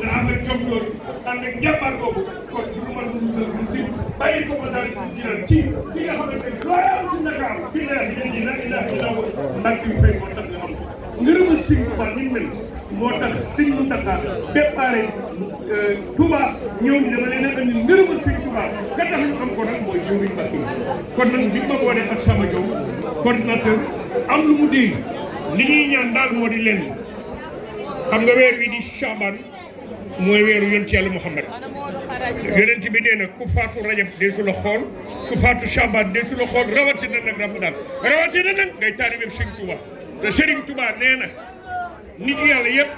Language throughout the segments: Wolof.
ànd ak jàmbaar boobu kon du ma mën a bàyyi ko message bi ci li nga xamante ni loo am ci Dakar bi la ilaha illallah mbàkk yu fay moo tax nga xam ngërëmal Sëñ Tuubaa ni mel moo tax Sëñ Muntaxa déparé Touba ñoom dama leen a andi ngërëmal Sëñ Tuubaa ka tax ñu am ko nag mooy jëwriñ mbàkk yi kon nag bi ma boole ak sama jow coordinateur am lu mu dégg li ñuy ñaan daal moo di leen xam nga weer wi di Chaban mooy weeru yonent Yàlla Muhammad yonent bi nee na ku faatu rajab deesu la xool ku faatu Chaban deesu la xool rawatina nag Ramadan rawatina nag ngay taalibeem Sëriñ Touba te Sëriñ Touba nee na nit yàlla yëpp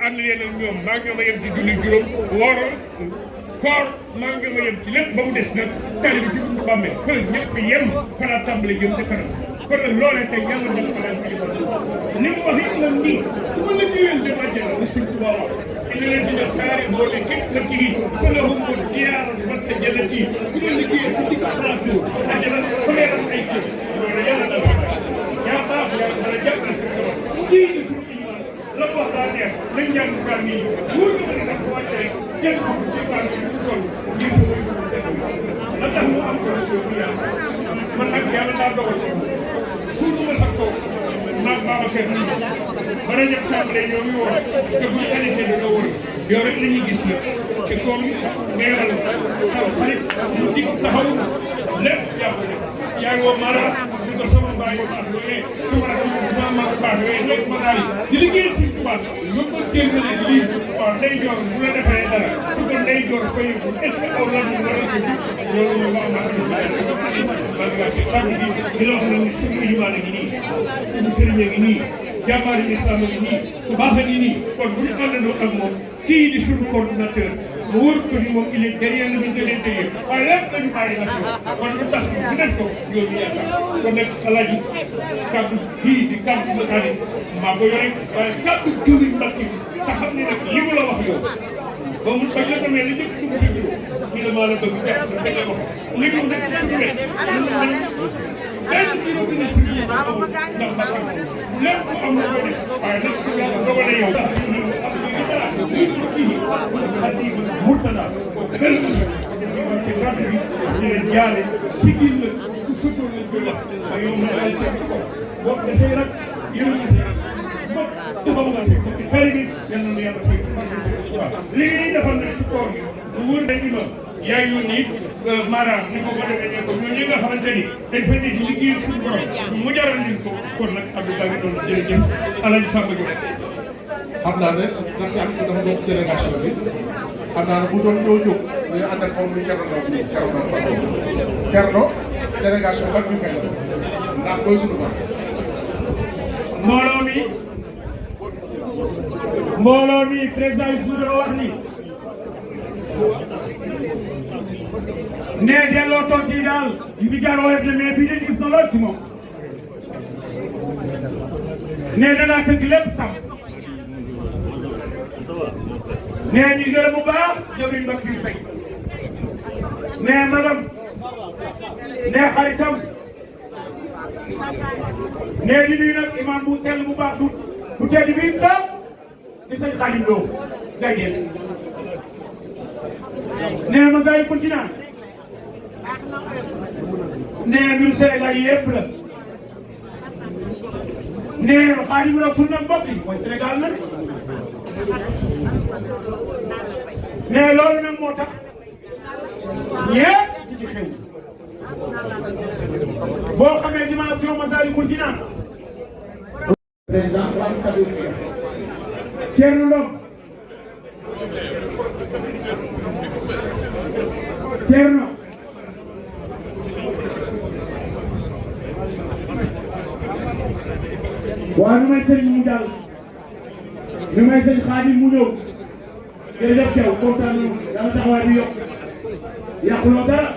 ànd leen ak ñoom maa ngi ma yem ci julli juróom wooroon koor maa ngi ma yem ci lépp ba mu des nag taalibe ci buntu bàmmeel fa ñëpp yem fa laa tàmbale jëm ca kanam kon nag loolee tey yàlla def ko daal ci ni mu wax it nag nii ku ma la jiweel dem àjjana la Sëriñ Touba wax إن الذين سارقوا لحكمته فلهم الديار المستجلة كل الذي يكتب أخلاقه أجل خير الأيدي يا باف يا رجال دين سوء الإيمان لبوا ثانية لن ينفعني وجد من أخواتي ينفع جبال الشكر يسوي لأنه أمر الدنيا من أجل الله دور كل من حقه naag Babacar nii mën a ñëpp tàmbalee ñoom ñu woon te bu ñu qualité bi nga woon yow rek la ñuy gis nag ci koom neeral sa xarit mu dig taxaw lépp yaa ko def yaa ngi woo Mara ñu ko sama mbaa yu baax yooyu sama rakk yi sama mag baax yooyu lépp ma daal di liggéey si tubaab yóbbal téeméer lii waaw ndey joor bu la defee dara su ko ndey joor fay est ce que aw lan ñu war a ko loolu ñu wax naa ko ci tànk bi di la wax ne suñu ilimaan a ngi nii suñu sëriñ a ngi nii jàmbaari islam a ngi nii ku baax a ngi nii kon bu ñu àndandoo ak moom kii di suñu coordinateur mu wóor ko ni moom il est derrière le ministère de l'Intérieur waaye lépp dañu bàyyi la kon lu tax bu nekk ko yow ñu yaakaar kon nag alaaji kàddu bii di kàddu masaani maa ko yore waaye kàddu jëwriñ Mbàkke bi te xam ne nag li mu la wax yow ba mu bañ la ko mel ni ñëpp dugg sa bureau ñu ne maa la bëgg def na dëgg wax li mu nekk suñu wet benn bureau ministre yi ndax Mbàkke lépp ku am la ko def waaye nag su yàlla dogale yow Murtada benn ci kàddu bi ñu leen jaale sigil la ku sutoo lañ koy wax waaye yow ma daal ci ko boo desee rek yéen a gisee bopp taxaw nga si ci xel bi yal na yàlla fay li ñuy defal nag ci koor gi mu wóor na imam yaa yónni Mara ni ko defee ne ko ñun ñi nga xamante ni dañ fa ne di liggéeyal suñu borom mu jaral leen ko kon nag Abdou Daga doon jërëjëf Alaaji Samba Diop xam naa ne ndaxte am dafa bokk délégation bi xam naa ne bu doon ñoo jóg ñu ànd ak moom lu Thierno délégation ba ñu koy def ndax mooy suñu baax. mbooloo mi président Youssou dafa wax ni ne delloo tontu yi daal yu fi jaar woyof mais bii dañu gis na lool ci moom ne dangaa tënk lépp sam ne ñu gërëm bu baax jëwriñ Mbacke Faye ne magam ne xaritam ne di nuyu nag imam bu sell bu baax bu tedd bi tam di sëñ Xaadim Lo Gaydel ne Masaalikul Jinaan ne mbiru Sénégal yëpp la ne Xaadimu Rasuul nag mbokk yi mooy Sénégal nag ne loolu nag moo tax ñëpp di ci xew boo xamee dimension Masaalikul Jinaan président Thierno Ndom Thierno waaw nu may sëriñ mu jàll nu may sëriñ Xaadim mu ñëw jërëjëf Thiaw kontaan nañu yàlla taxawaay bi yokk yàquloo dara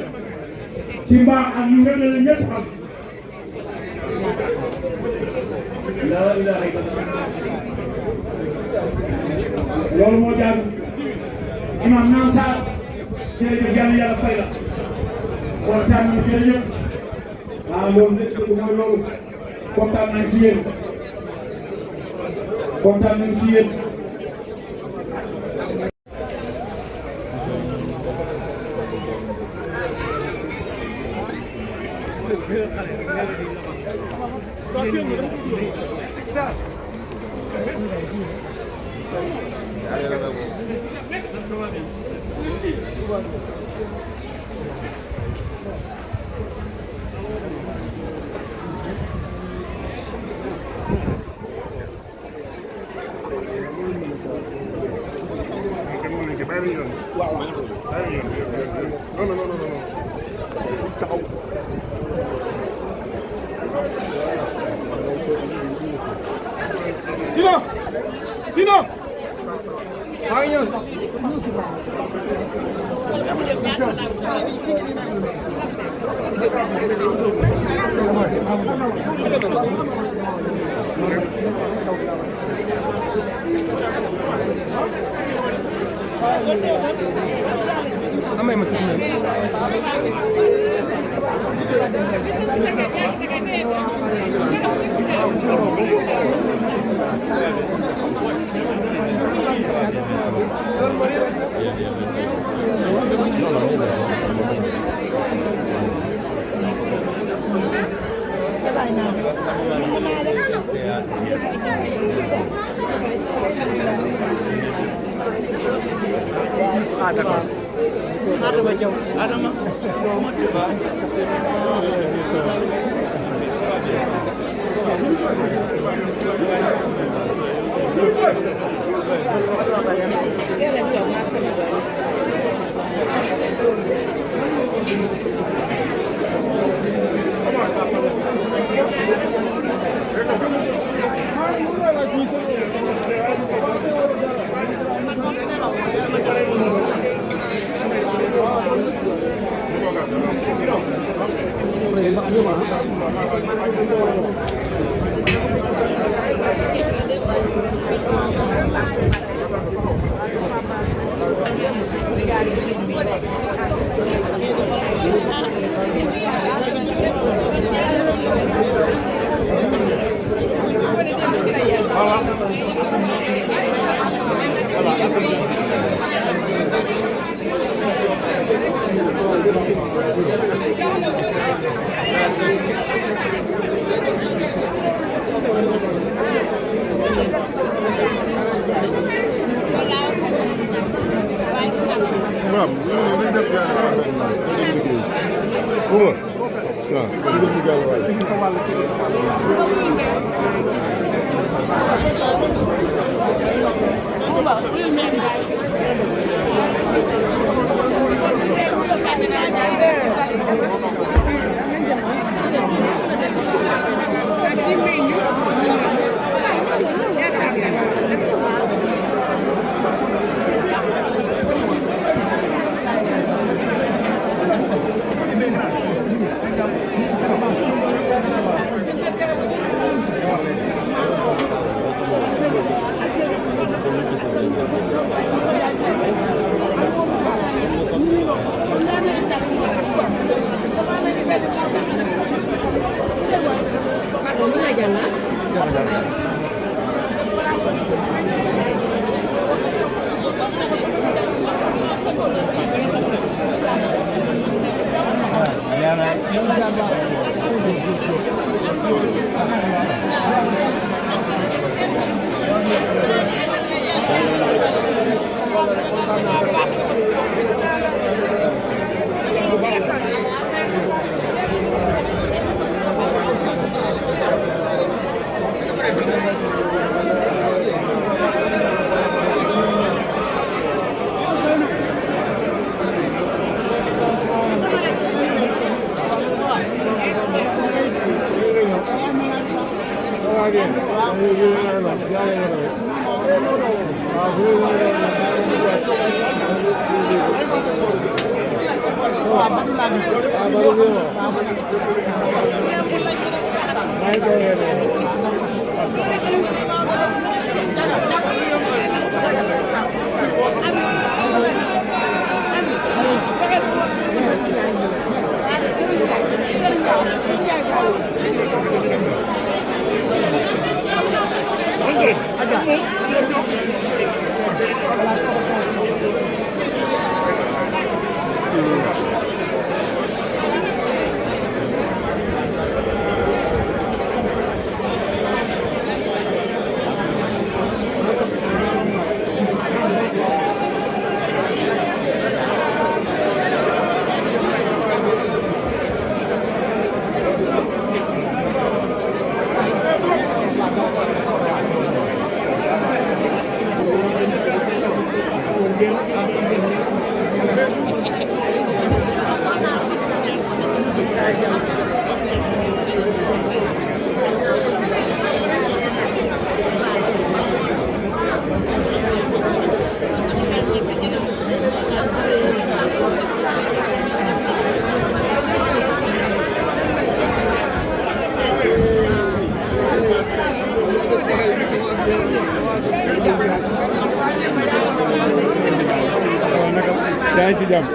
ci mbaax ak yu rëdd la ñëpp xam. laa ilaaha illallaah loolu moo jaadu imam Naam Sarr jërëjëf yàlla fay la kontaan nañu jërëjëf loolu lépp mooy loolu kontaan nañ ci yéen kontaan nañ ci yéen. Tino maa ngi ñëw amay ma tuuti Adama Jaw Adama yaa ngi ci jàmm